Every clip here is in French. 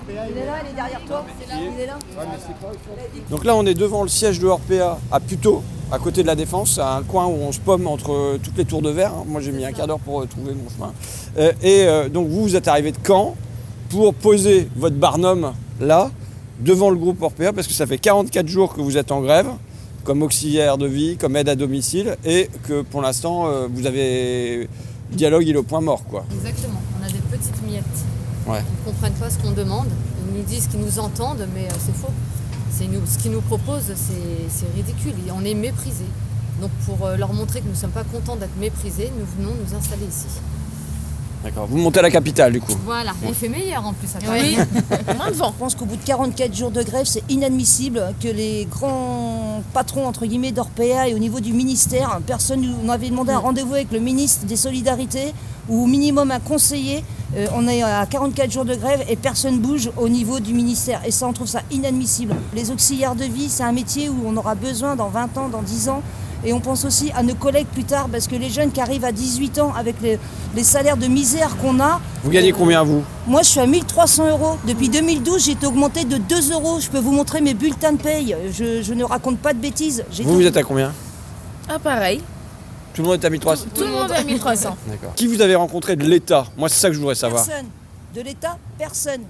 Il est là, il est derrière toi. Il est là. Donc là, on est devant le siège de Orpea à Puteaux, à côté de la Défense, à un coin où on se pomme entre toutes les tours de verre. Moi, j'ai mis un quart d'heure pour trouver mon chemin. Donc vous êtes arrivé de Caen pour poser votre barnum là, devant le groupe Orpea, parce que ça fait 44 jours que vous êtes en grève, comme auxiliaire de vie, comme aide à domicile, et que pour l'instant, vous avez... Le dialogue, il est au point mort, quoi. Exactement, on a des petites miettes. Ouais. Ils ne comprennent pas ce qu'on demande. Ils nous disent qu'ils nous entendent, mais c'est faux. Ce qu'ils nous proposent, c'est ridicule. Et on est méprisés. Donc pour leur montrer que nous ne sommes pas contents d'être méprisés, nous venons nous installer ici. D'accord. Vous montez à la capitale, du coup. Voilà, il fait meilleur en plus à Paris. Oui. Moins de vent. Je pense qu'au bout de 44 jours de grève, c'est inadmissible que les grands patrons, entre guillemets, d'Orpea et au niveau du ministère, personne nous avait demandé un rendez-vous avec le ministre des Solidarités ou au minimum un conseiller. On est à 44 jours de grève et personne bouge au niveau du ministère. Et ça, on trouve ça inadmissible. Les auxiliaires de vie, c'est un métier où on aura besoin dans 20 ans, dans 10 ans. Et on pense aussi à nos collègues plus tard, parce que les jeunes qui arrivent à 18 ans avec les salaires de misère qu'on a... Vous gagnez combien, vous ? Moi, je suis à 1 300 €. Depuis 2012, j'ai été augmenté de 2 €. Je peux vous montrer mes bulletins de paye. Je ne raconte pas de bêtises. Vous êtes à combien ? Ah, pareil. Tout le monde est à 1300 ? Tout le monde est à 1300. D'accord. Qui vous avez rencontré de l'État ? Moi, c'est ça que je voudrais savoir. Personne. De l'État, personne.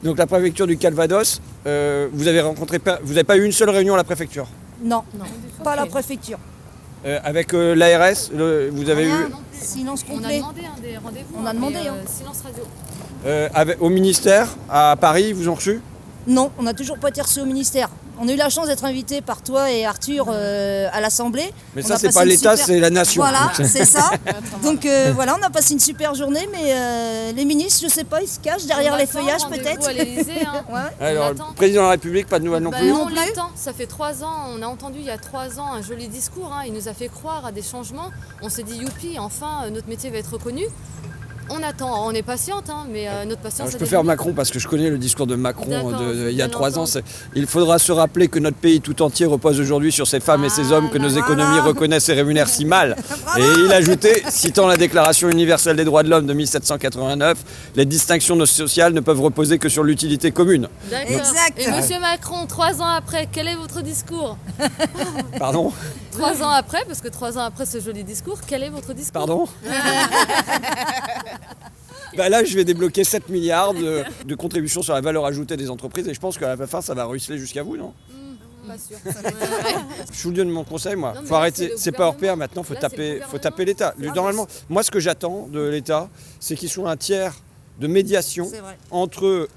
Donc la préfecture du Calvados, vous n'avez pas eu une seule réunion à la préfecture ? Non, pas à la préfecture. Avec l'ARS, vous avez eu... Silence On a complet. demandé des rendez-vous. On a demandé, Silence radio. au ministère, à Paris, ils vous ont reçu ? Non, on n'a toujours pas été reçus au ministère. On a eu la chance d'être invités par toi et Arthur à l'Assemblée. Mais On ça, a c'est passé pas une l'État, super- c'est la nation. Voilà, c'est ça. Donc voilà, on a passé une super journée, mais les ministres, je sais pas, ils se cachent derrière On les attend feuillages rendez-vous peut-être. à l'Élysée, hein. Ouais. Alors, On le attend. président de la République, pas de nouvelles non Bah plus. non, on l'attend. Ça fait 3 ans. On a entendu il y a 3 ans un joli discours. Il nous a fait croire à des changements. On s'est dit youpi, enfin notre métier va être reconnu. On attend. On est patiente, mais notre patience. Alors, je a peux des faire limites. Macron parce que je connais le discours de Macron D'accord, il y a je 3 ans. l'entends. Il faudra se rappeler que notre pays tout entier repose aujourd'hui sur ces femmes et ces hommes que nos économies reconnaissent et rémunèrent si mal. Et il ajoutait, citant la Déclaration universelle des droits de l'homme de 1789, les distinctions sociales ne peuvent reposer que sur l'utilité commune. D'accord. Exact. Et Monsieur Macron, 3 ans après, quel est votre discours ? Pardon ? 3 ans après, parce que 3 ans après ce joli discours, quel est votre discours ? Pardon ? Bah là, je vais débloquer 7 milliards de contributions sur la valeur ajoutée des entreprises et je pense qu'à la fin, ça va ruisseler jusqu'à vous, non ? Pas sûr. Je vous le donne mon conseil, moi. Non, mais Faut là, arrêter. c'est C'est le pas Orpea gouvernement. maintenant. Faut Là, c'est le taper l'État. gouvernement. Normalement, moi, ce que j'attends de l'État, c'est qu'il soit un tiers de médiation C'est vrai. entre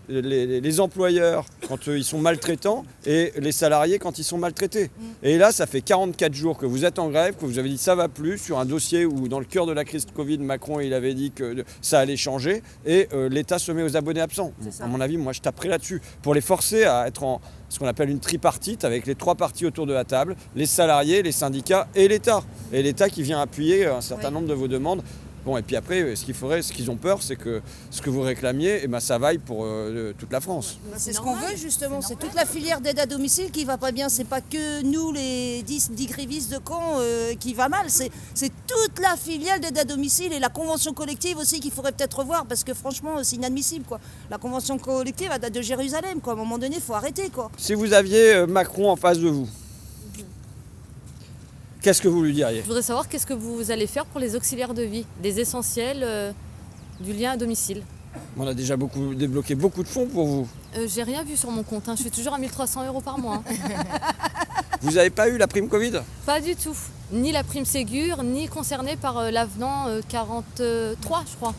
les employeurs quand ils sont maltraitants et les salariés quand ils sont maltraités. Et là, ça fait 44 jours que vous êtes en grève, que vous avez dit ça va plus sur un dossier où, dans le cœur de la crise Covid, Macron il avait dit que ça allait changer et l'État se met aux abonnés absents. À mon avis, moi, je taperai là-dessus pour les forcer à être en ce qu'on appelle une tripartite avec les 3 parties autour de la table, les salariés, les syndicats et l'État. Et l'État qui vient appuyer un certain nombre de vos demandes. Bon, et puis après, ce qu'ils ont peur, c'est que ce que vous réclamiez, ça vaille pour toute la France. C'est ce qu'on veut justement, c'est toute la filière d'aide à domicile qui va pas bien, c'est pas que nous les 10 grévistes de Caen qui va mal, c'est toute la filiale d'aide à domicile et la convention collective aussi qu'il faudrait peut-être revoir parce que franchement c'est inadmissible quoi. La convention collective elle date de Jérusalem quoi, à un moment donné il faut arrêter quoi. Si vous aviez Macron en face de vous, qu'est-ce que vous lui diriez ? Je voudrais savoir qu'est-ce que vous allez faire pour les auxiliaires de vie, les essentiels du lien à domicile. On a déjà débloqué beaucoup de fonds pour vous. J'ai rien vu sur mon compte, je suis toujours à 1300 € par mois. Vous n'avez pas eu la prime Covid ? Pas du tout. Ni la prime Ségur, ni concerné par l'avenant 43, je crois.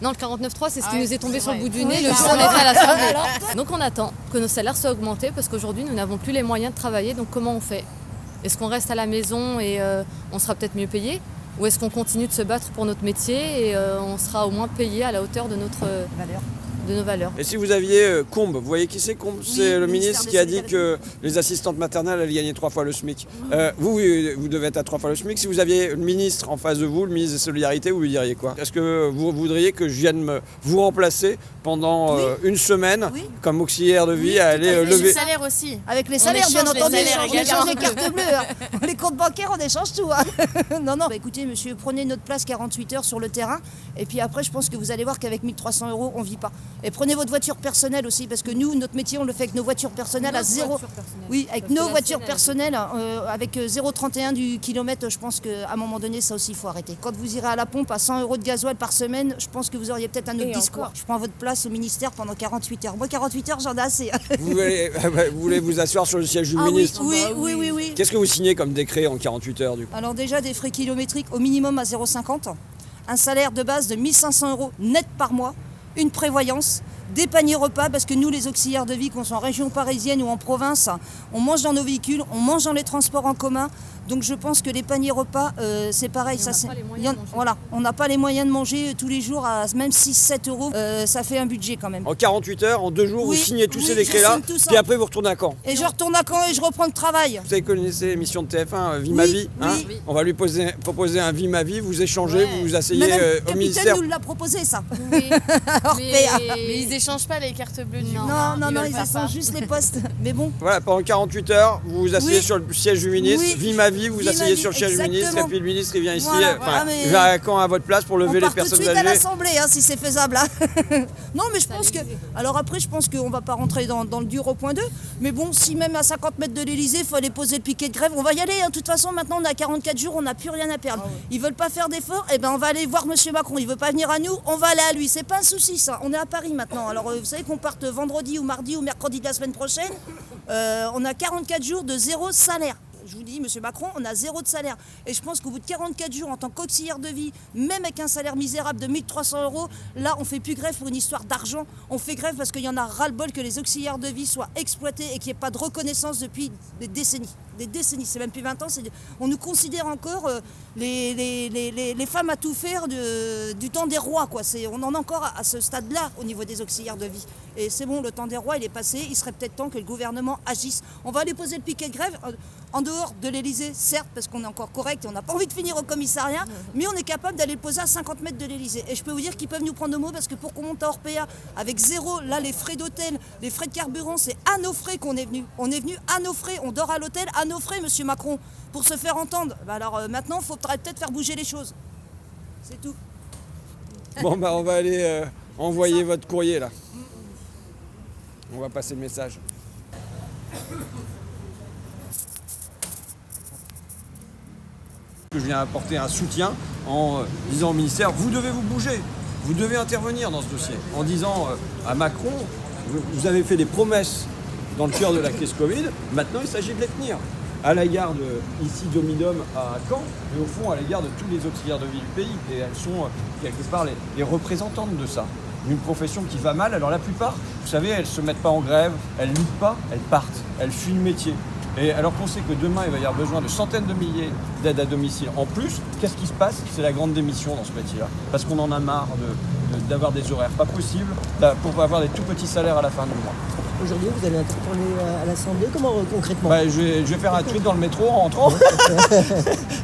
Non, le 49.3, c'est ce qui nous est tombé sur le bout du nez le jour où on était à l'Assemblée. Donc on attend que nos salaires soient augmentés parce qu'aujourd'hui, nous n'avons plus les moyens de travailler. Donc comment on fait ? Est-ce qu'on reste à la maison et on sera peut-être mieux payé ? Ou est-ce qu'on continue de se battre pour notre métier et on sera au moins payé à la hauteur de notre de nos valeurs. Et si vous aviez Combes, vous voyez qui c'est Combes? C'est le ministre qui a dit que les assistantes maternelles allaient gagner 3 fois le SMIC. Vous devez être à 3 fois le SMIC. Si vous aviez le ministre en face de vous, le ministre des Solidarités, vous lui diriez quoi? Est-ce que vous voudriez que je vienne vous remplacer pendant une semaine comme auxiliaire de vie à aller lever... Les salaires aussi. Avec les salaires, bien entendu, on également. échange les cartes bleues. Hein. Les comptes bancaires, on échange tout. Hein. Non. Bah, écoutez, monsieur, prenez notre place 48 heures sur le terrain. Et puis après, je pense que vous allez voir qu'avec 1 300 €, on ne vit pas. Et prenez votre voiture personnelle aussi, parce que nous, notre métier, on le fait avec nos voitures personnelles à zéro. Oui, avec nos voitures personnelles, avec 0,31 du kilomètre, je pense qu'à un moment donné, ça aussi, il faut arrêter. Quand vous irez à la pompe à 100 € de gasoil par semaine, je pense que vous auriez peut-être un autre discours. Je prends votre place au ministère pendant 48 heures. Moi, 48 heures, j'en ai assez. Vous voulez vous asseoir sur le siège du ministre? Oui. Qu'est-ce que vous signez comme décret en 48 heures du coup? Alors déjà, des frais kilométriques au minimum à 0,50, un salaire de base de 1 500 € net par mois, une prévoyance, des paniers repas, parce que nous, les auxiliaires de vie, qu'on soit en région parisienne ou en province, on mange dans nos véhicules, on mange dans les transports en commun. Donc je pense que les paniers repas, c'est pareil. On n'a pas les moyens de manger tous les jours à même 6-7 €. Ça fait un budget quand même. En 48 heures, en 2 jours, vous signez tous ces décrets-là, puis après vous retournez à Caen. Et je retourne à Caen et je reprends le travail. Vous connaissez l'émission de TF1, Vie ma vie, hein? On va lui proposer un Vie ma vie, vous échangez, vous vous asseyez au ministère. Le capitaine nous l'a proposé, ça. Oui. mais ils échangent pas les cartes bleues du Non, ils échangent juste les postes. Mais bon. Voilà, pendant 48 heures, vous vous asseyez sur le siège du ministre, Vie ma vie, vous vous asseyez sur le siège du ministre, et puis le ministre il vient ici, il va à Caen à votre place pour lever les personnes âgées. On part tout de suite à l'Assemblée, si c'est faisable. Hein. Non, mais je pense que... Alors après, je pense qu'on ne va pas rentrer dans le dur au point 2, mais bon, si même à 50 mètres de l'Elysée, il fallait poser le piquet de grève, on va y aller. Hein. De toute façon, maintenant, on a 44 jours, on n'a plus rien à perdre. Ils ne veulent pas faire d'efforts, on va aller voir M. Macron. Il ne veut pas venir à nous, on va aller à lui. C'est pas un souci, ça. On est à Paris maintenant. Alors, vous savez qu'on parte vendredi ou mardi ou mercredi de la semaine prochaine. On a 44 jours de 0 salaire. Je vous dis, M. Macron, on a 0 de salaire. Et je pense qu'au bout de 44 jours, en tant qu'auxiliaire de vie, même avec un salaire misérable de 1 300 €, là, on ne fait plus grève pour une histoire d'argent. On fait grève parce qu'il y en a ras-le-bol que les auxiliaires de vie soient exploités et qu'il n'y ait pas de reconnaissance depuis des décennies. Des décennies, c'est même plus 20 ans. On nous considère encore les femmes à tout faire du temps des rois, quoi. On en est encore à ce stade-là au niveau des auxiliaires de vie. Et c'est bon, le temps des rois, il est passé. Il serait peut-être temps que le gouvernement agisse. On va aller poser le piquet de grève en dehors de l'Elysée, certes, parce qu'on est encore correct et on n'a pas envie de finir au commissariat, mais on est capable d'aller le poser à 50 mètres de l'Elysée. Et je peux vous dire qu'ils peuvent nous prendre nos mots, parce que pour qu'on monte à Orpea avec 0, là, les frais d'hôtel, les frais de carburant, c'est à nos frais qu'on est venu. On est venu à nos frais, on dort à l'hôtel à nos frais, Monsieur Macron, pour se faire entendre. Alors maintenant, il faudrait peut-être faire bouger les choses. C'est tout. Bon, on va aller envoyer votre courrier, là. On va passer le message. Je viens apporter un soutien en disant au ministère, vous devez vous bouger, vous devez intervenir dans ce dossier. En disant à Macron, vous avez fait des promesses dans le cœur de la crise Covid, maintenant il s'agit de les tenir. À l'égard ici d'Omidom à Caen, mais au fond à l'égard de tous les auxiliaires de vie du pays. Et elles sont quelque part les représentantes de ça. Une profession qui va mal, alors la plupart, vous savez, elles ne se mettent pas en grève, elles ne luttent pas, elles partent, elles fuient le métier. Et alors qu'on sait que demain, il va y avoir besoin de centaines de milliers d'aides à domicile en plus, qu'est-ce qui se passe? C'est la grande démission dans ce métier-là. Parce qu'on en a marre d'avoir des horaires pas possibles, pour avoir des tout petits salaires à la fin du mois. Aujourd'hui, vous allez interpeller à l'Assemblée, comment concrètement? Je vais faire un tweet dans le métro en rentrant,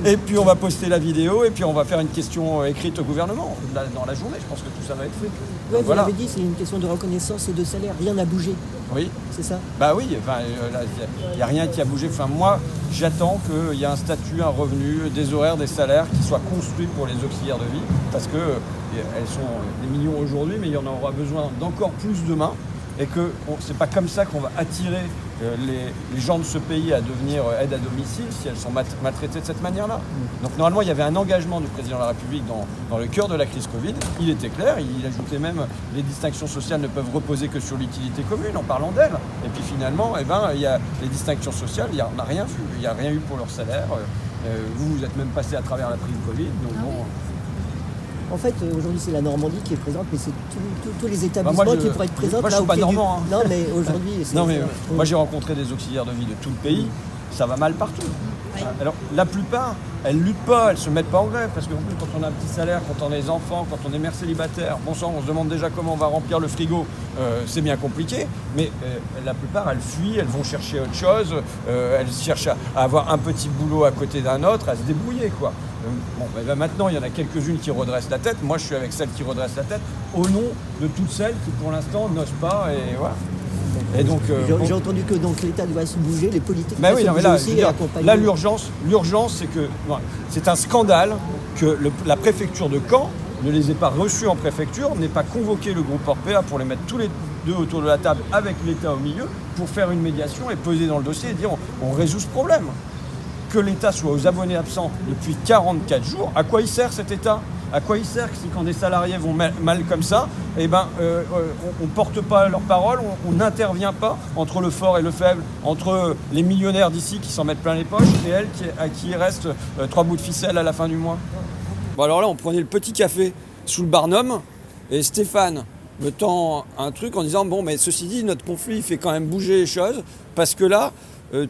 et puis on va poster la vidéo, et puis on va faire une question écrite au gouvernement dans la journée. Je pense que tout ça va être fait. Ouais, vous l'avez dit, c'est une question de reconnaissance et de salaire, rien n'a bougé. Oui. C'est ça? Oui, il n'y a rien qui a bougé. Moi, j'attends qu'il y ait un statut, un revenu, des horaires, des salaires qui soient construits pour les auxiliaires de vie, parce qu'elles sont des millions aujourd'hui, mais il y en aura besoin d'encore plus demain. Et que c'est pas comme ça qu'on va attirer les gens de ce pays à devenir aide à domicile si elles sont maltraitées de cette manière-là. Donc normalement, il y avait un engagement du président de la République dans le cœur de la crise Covid. Il était clair, il ajoutait même les distinctions sociales ne peuvent reposer que sur l'utilité commune en parlant d'elles. Et puis finalement, il y a les distinctions sociales, on n'a rien vu, il n'y a rien eu pour leur salaire. Vous êtes même passé à travers la prime Covid. Donc bon. En fait, aujourd'hui, c'est la Normandie qui est présente, mais c'est tous les établissements qui pourraient être présents. Moi, je ne suis pas normand. Non, mais aujourd'hui... Moi, j'ai rencontré des auxiliaires de vie de tout le pays. ça va mal partout. Alors la plupart, elles luttent pas, elles se mettent pas en grève, parce qu'en plus quand on a un petit salaire, quand on a des enfants, quand on est mère célibataire, bon sang, on se demande déjà comment on va remplir le frigo, c'est bien compliqué, mais la plupart elles fuient, elles vont chercher autre chose, elles cherchent à avoir un petit boulot à côté d'un autre, à se débrouiller quoi. Maintenant il y en a quelques-unes qui redressent la tête, moi je suis avec celles qui redressent la tête, au nom de toutes celles qui pour l'instant n'osent pas, et voilà. Et donc, j'ai entendu que donc l'État doit se bouger, les politiques doivent se bouger aussi et accompagner. Là, l'urgence, c'est que c'est un scandale que la préfecture de Caen ne les ait pas reçus en préfecture, n'ait pas convoqué le groupe Orpea pour les mettre tous les deux autour de la table avec l'État au milieu pour faire une médiation et peser dans le dossier et dire on résout ce problème. Que l'État soit aux abonnés absents depuis 44 jours, à quoi il sert cet État ? À quoi il sert si quand des salariés vont mal comme ça, on ne porte pas leur parole, on n'intervient pas entre le fort et le faible, entre les millionnaires d'ici qui s'en mettent plein les poches et elles à qui il reste 3 bouts de ficelle à la fin du mois. Bon alors là, on prenait le petit café sous le Barnum et Stéphane me tend un truc en disant bon mais ceci dit, notre conflit fait quand même bouger les choses parce que là,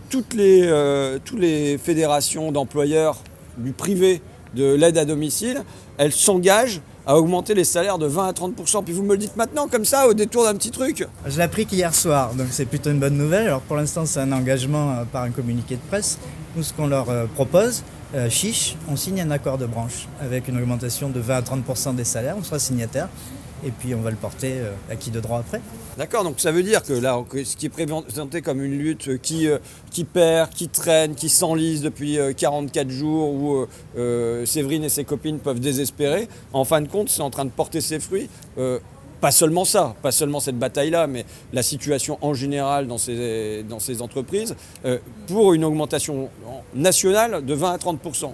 toutes les fédérations d'employeurs du privé de l'aide à domicile, elles s'engagent à augmenter les salaires de 20 à 30%. Puis vous me le dites maintenant, comme ça, au détour d'un petit truc. Je l'ai appris qu'hier soir, donc c'est plutôt une bonne nouvelle. Alors pour l'instant, c'est un engagement par un communiqué de presse. Nous, ce qu'on leur propose, chiche, on signe un accord de branche avec une augmentation de 20 à 30% des salaires. On sera signataire. Et puis on va le porter acquis de droit après. D'accord, donc ça veut dire que là, ce qui est présenté comme une lutte qui perd, qui traîne, qui s'enlise depuis 44 jours, où Séverine et ses copines peuvent désespérer, en fin de compte, c'est en train de porter ses fruits. Pas seulement ça, pas seulement cette bataille-là, mais la situation en général dans ces entreprises, pour une augmentation nationale de 20 à 30%.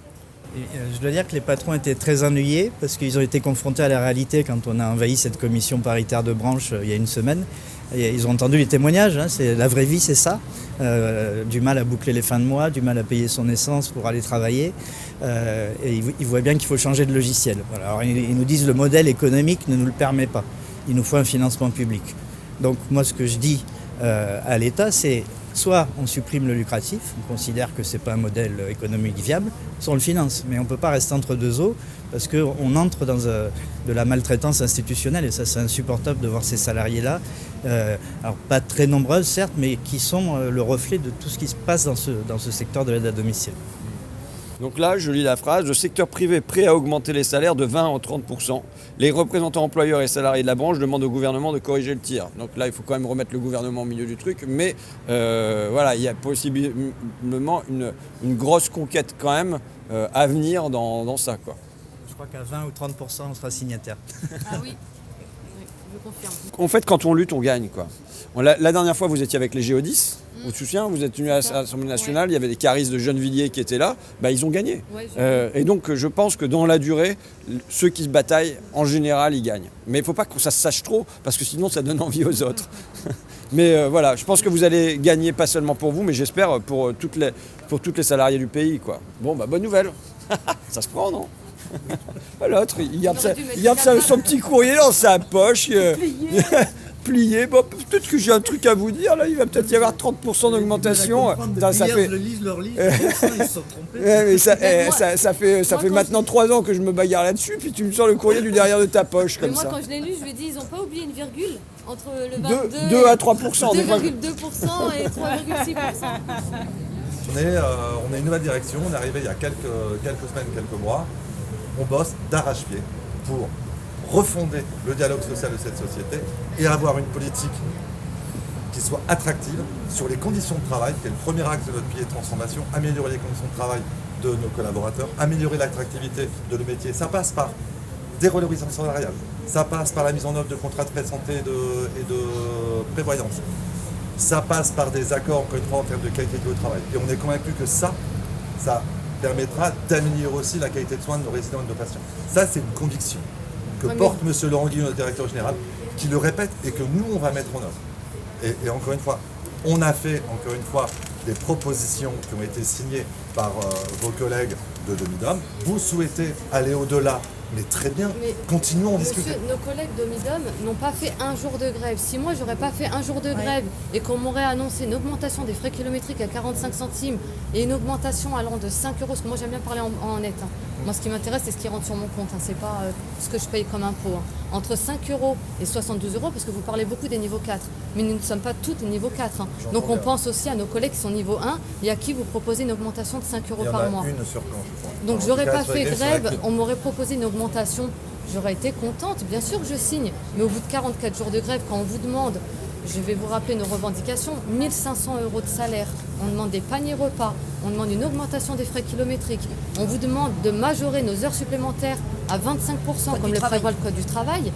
Et, je dois dire que les patrons étaient très ennuyés parce qu'ils ont été confrontés à la réalité quand on a envahi cette commission paritaire de branche il y a une semaine. Et ils ont entendu les témoignages, c'est la vraie vie, c'est ça. Du mal à boucler les fins de mois, du mal à payer son essence pour aller travailler. Et ils voient bien qu'il faut changer de logiciel. Voilà. Alors ils nous disent que le modèle économique ne nous le permet pas. Il nous faut un financement public. Donc moi ce que je dis à l'État, c'est soit on supprime le lucratif, on considère que ce n'est pas un modèle économique viable, soit on le finance. Mais on ne peut pas rester entre deux eaux parce qu'on entre dans de la maltraitance institutionnelle et ça c'est insupportable de voir ces salariés-là, alors pas très nombreuses certes, mais qui sont le reflet de tout ce qui se passe dans ce secteur de l'aide à domicile. Donc là, je lis la phrase, le secteur privé prêt à augmenter les salaires de 20 à 30%. Les représentants employeurs et salariés de la branche demandent au gouvernement de corriger le tir. Donc là, il faut quand même remettre le gouvernement au milieu du truc. Mais voilà, il y a possiblement une grosse conquête quand même à venir dans ça, quoi. Je crois qu'à 20 ou 30%, on sera signataire. Ah oui, je confirme. En fait, quand on lutte, on gagne, quoi. La dernière fois, vous étiez avec les Géodis. Vous vous souvenez, vous êtes venu à l'Assemblée nationale, il y avait des caristes de Gennevilliers qui étaient là, ils ont gagné. Ouais, et donc je pense que dans la durée, ceux qui se bataillent, en général, ils gagnent. Mais il ne faut pas que ça se sache trop, parce que sinon ça donne envie aux autres. Mais voilà, je pense que vous allez gagner, pas seulement pour vous, mais j'espère pour toutes les salariés du pays, quoi. Bon, bonne nouvelle. Ça se prend, non? L'autre, il garde son petit courrier dans sa poche. Plié. Bon, peut-être que j'ai un truc à vous dire, là, il va peut-être y avoir 30% d'augmentation. Ça fait... ils se sont trompés. Mais ça fait maintenant 3 ans que je me bagarre là-dessus, puis tu me sors le courrier du derrière de ta poche, comme ça. Moi, quand je l'ai lu, je lui ai dit, ils n'ont pas oublié une virgule entre le 22 2 à 3%. 2,2% et 3,6%. On a une nouvelle direction, on est arrivé il y a quelques semaines, quelques mois. On bosse d'arrache-pied pour refonder le dialogue social de cette société et avoir une politique qui soit attractive sur les conditions de travail, qui est le premier axe de notre pilier de transformation, améliorer les conditions de travail de nos collaborateurs, améliorer l'attractivité de nos métiers. Ça passe par des revalorisations salariales, ça passe par la mise en œuvre de contrats de pré-santé et de prévoyance, ça passe par des accords, encore une fois, en termes de qualité de vie au travail. Et on est convaincu que ça permettra d'améliorer aussi la qualité de soins de nos résidents et de nos patients. Ça, c'est une conviction que porte M. Laurent Guillon, notre directeur général, qui le répète et que nous, on va mettre en œuvre. Et encore une fois, on a fait, des propositions qui ont été signées par vos collègues de Demi-Dom. Vous souhaitez aller au-delà Mais très bien, Mais, continuons à en discuter. Monsieur, nos collègues d'Omidom n'ont pas fait un jour de grève. Si moi, j'aurais pas fait un jour de grève et qu'on m'aurait annoncé une augmentation des frais kilométriques à 45 centimes et une augmentation allant de 5 euros, parce que moi, j'aime bien parler en net. Hein. Moi, ce qui m'intéresse, c'est ce qui rentre sur mon compte. Hein. C'est pas ce que je paye comme impôt. Hein. Entre 5 euros et 72 euros, parce que vous parlez beaucoup des niveaux 4. Mais nous ne sommes pas toutes niveau 4. Hein. Donc, on pense aussi à nos collègues qui sont niveau 1 et à qui vous proposez une augmentation de 5 euros par mois. Il y en a une sur plan, je crois. Donc, j'aurais pas fait grève, on m'aurait proposé une augmentation. J'aurais été contente, bien sûr que je signe. Mais au bout de 44 jours de grève, quand on vous demande, je vais vous rappeler nos revendications, 1 500 euros de salaire, on demande des paniers repas, on demande une augmentation des frais kilométriques, on vous demande de majorer nos heures supplémentaires à 25%, comme le prévoit le Code du travail,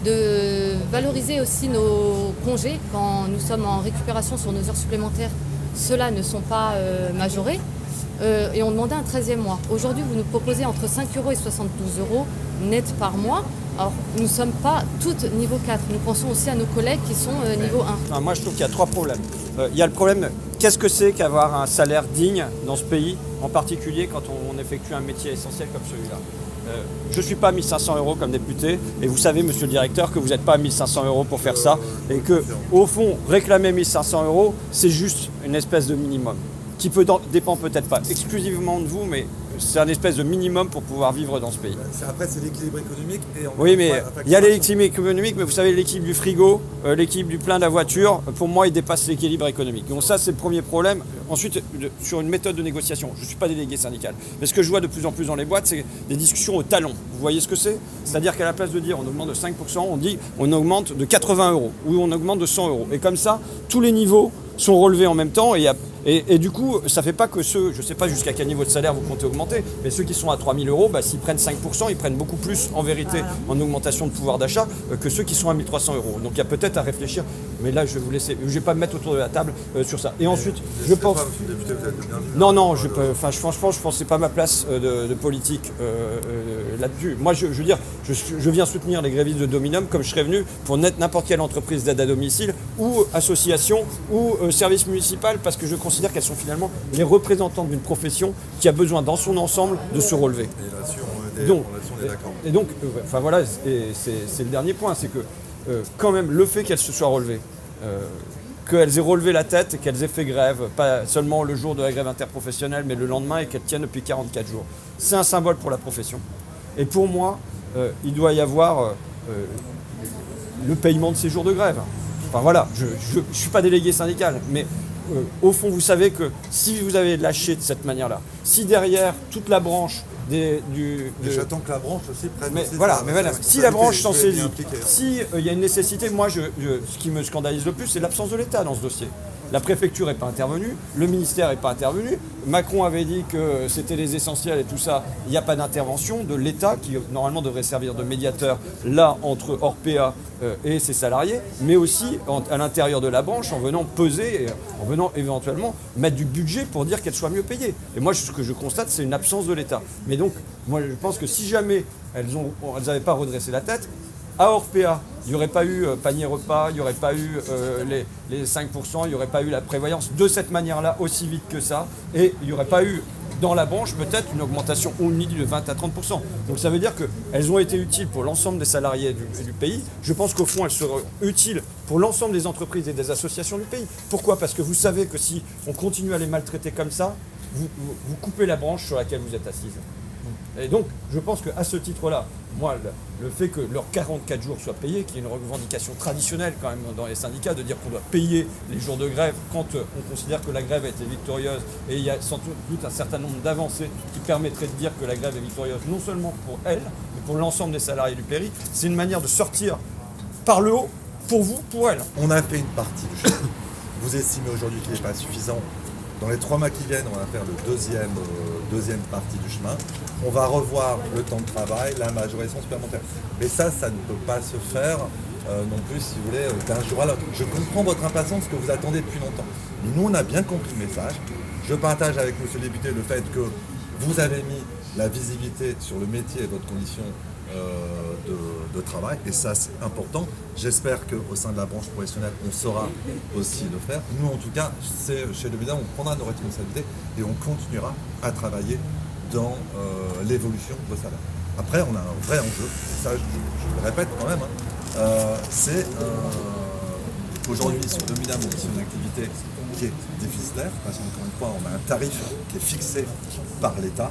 de valoriser aussi nos congés quand nous sommes en récupération sur nos heures supplémentaires, ceux-là ne sont pas majorés. Et on demandait un 13e mois. Aujourd'hui, vous nous proposez entre 5 euros et 72 euros net par mois. Alors, nous ne sommes pas toutes niveau 4. Nous pensons aussi à nos collègues qui sont niveau 1. Enfin, moi, je trouve qu'il y a 3 problèmes. Il y a le problème, qu'est-ce que c'est qu'avoir un salaire digne dans ce pays, en particulier quand on effectue un métier essentiel comme celui-là. Je ne suis pas à 1 500 euros comme député, et vous savez, monsieur le directeur, que vous n'êtes pas à 1 500 euros pour faire ça, et que, au fond, réclamer 1 500 euros, c'est juste une espèce de minimum, qui dépend peut-être pas exclusivement de vous, mais c'est un espèce de minimum pour pouvoir vivre dans ce pays. Après, c'est l'équilibre économique. Oui, mais il y a l'équilibre économique, mais vous savez, l'équilibre du frigo, l'équilibre du plein de la voiture, pour moi, il dépasse l'équilibre économique. Donc ça, c'est le premier problème. Ensuite, sur une méthode de négociation, je ne suis pas délégué syndical, mais ce que je vois de plus en plus dans les boîtes, c'est des discussions au talon. Vous voyez ce que c'est? C'est-à-dire qu'à la place de dire on augmente de 5%, on dit on augmente de 80 euros ou on augmente de 100 euros. Et comme ça, tous les niveaux sont relevés en même temps et du coup, ça ne fait pas que ceux, je ne sais pas jusqu'à quel niveau de salaire vous comptez augmenter, mais ceux qui sont à 3 000 euros, s'ils prennent 5%, ils prennent beaucoup plus en vérité en augmentation de pouvoir d'achat que ceux qui sont à 1 300 euros. Donc il y a peut-être à réfléchir, mais là je vais vous laisser, je ne vais pas me mettre autour de la table sur ça. Et ensuite, je pense... Non, franchement, je pense que ce n'est pas ma place de politique là-dessus. Moi, je veux dire, je viens soutenir les grévistes de Dominum comme je serais venu pour n'importe quelle entreprise d'aide à domicile ou association ou service municipal, parce que je considère qu'elles sont finalement les représentantes d'une profession qui a besoin dans son ensemble de se relever. Et donc, enfin voilà, c'est le dernier point, c'est que quand même le fait qu'elles se soient relevées, qu'elles aient relevé la tête et qu'elles aient fait grève, pas seulement le jour de la grève interprofessionnelle, mais le lendemain, et qu'elles tiennent depuis 44 jours, c'est un symbole pour la profession. Et pour moi, il doit y avoir le paiement de ces jours de grève. Enfin voilà, je ne suis pas délégué syndical, mais au fond, vous savez que si vous avez lâché de cette manière-là, si derrière toute la branche j'attends que la branche aussi prenne. Si la branche s'en saisit, si il y a une nécessité, moi, ce qui me scandalise le plus, c'est l'absence de l'État dans ce dossier. La préfecture n'est pas intervenue, le ministère n'est pas intervenu. Macron avait dit que c'était les essentiels et tout ça. Il n'y a pas d'intervention de l'État qui normalement devrait servir de médiateur là entre Orpea et ses salariés, mais aussi à l'intérieur de la branche en venant peser, en venant éventuellement mettre du budget pour dire qu'elle soit mieux payée. Et moi, ce que je constate, c'est une absence de l'État. Mais donc, moi, je pense que si jamais elles n'avaient pas redressé la tête, à Orpea, il n'y aurait pas eu panier repas, il n'y aurait pas eu les 5%, il n'y aurait pas eu la prévoyance de cette manière-là aussi vite que ça, et il n'y aurait pas eu dans la branche peut-être une augmentation au midi de 20 à 30%. Donc ça veut dire qu'elles ont été utiles pour l'ensemble des salariés du pays. Je pense qu'au fond, elles seront utiles pour l'ensemble des entreprises et des associations du pays. Pourquoi? Parce que vous savez que si on continue à les maltraiter comme ça, vous coupez la branche sur laquelle vous êtes assise. Et donc, je pense qu'à ce titre-là, moi, le fait que leurs 44 jours soient payés, qui est une revendication traditionnelle quand même dans les syndicats, de dire qu'on doit payer les jours de grève quand on considère que la grève a été victorieuse, et il y a sans doute un certain nombre d'avancées qui permettraient de dire que la grève est victorieuse, non seulement pour elle, mais pour l'ensemble des salariés du Péri, c'est une manière de sortir par le haut, pour vous, pour elle. On a fait une partie du chemin. Vous estimez aujourd'hui qu'il n'est pas suffisant. Dans les 3 mois qui viennent, on va faire le deuxième partie du chemin. On va revoir le temps de travail, la majoration supplémentaire. Mais ça ne peut pas se faire non plus, si vous voulez, d'un jour à l'autre. Je comprends votre impatience, que vous attendez depuis longtemps. Mais nous, on a bien compris le message. Je partage avec monsieur le député le fait que vous avez mis la visibilité sur le métier et votre condition de travail, et ça c'est important. J'espère qu'au sein de la branche professionnelle on saura aussi le faire. Nous en tout cas, chez Dominum, on prendra nos responsabilités et on continuera à travailler dans l'évolution de vos salaires. Après, on a un vrai enjeu, et ça je le répète quand même, c'est aujourd'hui sur Domidam, on est sur une activité qui est déficitaire, parce qu'encore une fois, on a un tarif qui est fixé par l'État,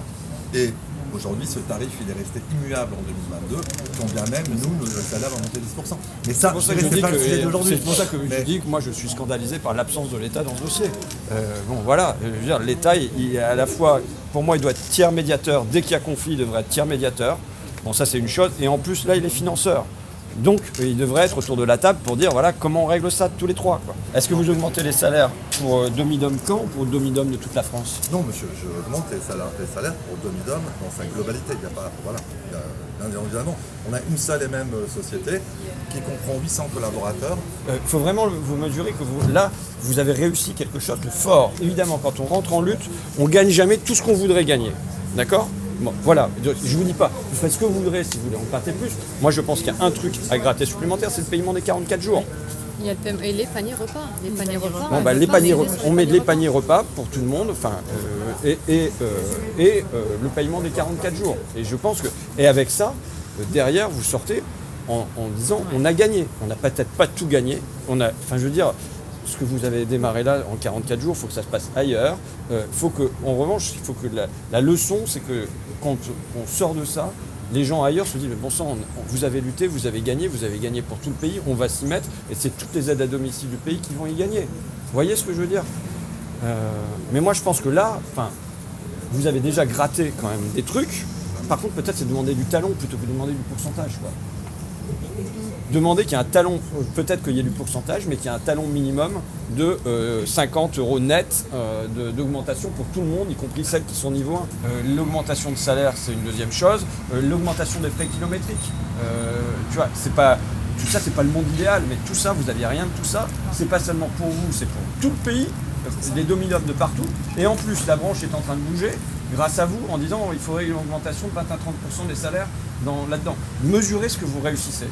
et aujourd'hui, ce tarif, il est resté immuable en 2022, quand bien même, nous, nos salaires vont monter 10%. Mais ça, c'est pas le sujet d'aujourd'hui. C'est pour ça que je dis que moi, je suis scandalisé par l'absence de l'État dans ce dossier. Bon, voilà, je veux dire, l'État, il est à la fois, pour moi, il doit être tiers médiateur. Dès qu'il y a conflit, il devrait être tiers médiateur. Bon, ça, c'est une chose. Et en plus, là, il est financeur. Donc, il devrait être autour de la table pour dire, voilà, comment on règle ça tous les trois, quoi. Est-ce que vous augmentez les salaires pour Domidom Caen ou pour Domidom de toute la France? Non, monsieur, je augmente les salaires pour Domidom dans sa globalité. Il n'y a pas, voilà, bien évidemment, on a une seule et même société qui comprend 800 collaborateurs. Il faut vraiment vous mesurer que là, vous avez réussi quelque chose de fort. Évidemment, quand on rentre en lutte, on ne gagne jamais tout ce qu'on voudrait gagner. D'accord ? Bon, voilà, je ne vous dis pas, vous faites ce que vous voudrez si vous voulez en gratter plus. Moi, je pense qu'il y a un truc à gratter supplémentaire, c'est le paiement des 44 jours. Il y a le paiement et les paniers repas. Les paniers repas. Bon, les paniers repas, on met les paniers repas pour tout le monde, enfin, et le paiement des 44 jours. Et je pense que, et avec ça, derrière, vous sortez en disant, on a gagné. On n'a peut-être pas tout gagné. Je veux dire, ce que vous avez démarré là en 44 jours, il faut que ça se passe ailleurs. En revanche, il faut que la leçon, c'est que quand on sort de ça, les gens ailleurs se disent, mais bon sang, vous avez lutté, vous avez gagné pour tout le pays, on va s'y mettre, et c'est toutes les aides à domicile du pays qui vont y gagner. Vous voyez ce que je veux dire ? Mais moi, je pense que là, vous avez déjà gratté quand même des trucs. Par contre, peut-être c'est demander du talon plutôt que de demander du pourcentage, quoi. Demander qu'il y ait un talon, peut-être qu'il y ait du pourcentage, mais qu'il y ait un talon minimum de 50 € net d'augmentation pour tout le monde, y compris celles qui sont niveau 1. L'augmentation de salaire, c'est une deuxième chose. L'augmentation des frais kilométriques. Tu vois, tout ça, c'est pas le monde idéal, mais tout ça, vous n'aviez rien de tout ça. C'est pas seulement pour vous, c'est pour tout le pays, des Domidom de partout. Et en plus, la branche est en train de bouger grâce à vous en disant qu'il faudrait une augmentation de 20 à 30% des salaires là-dedans. Mesurez ce que vous réussissez.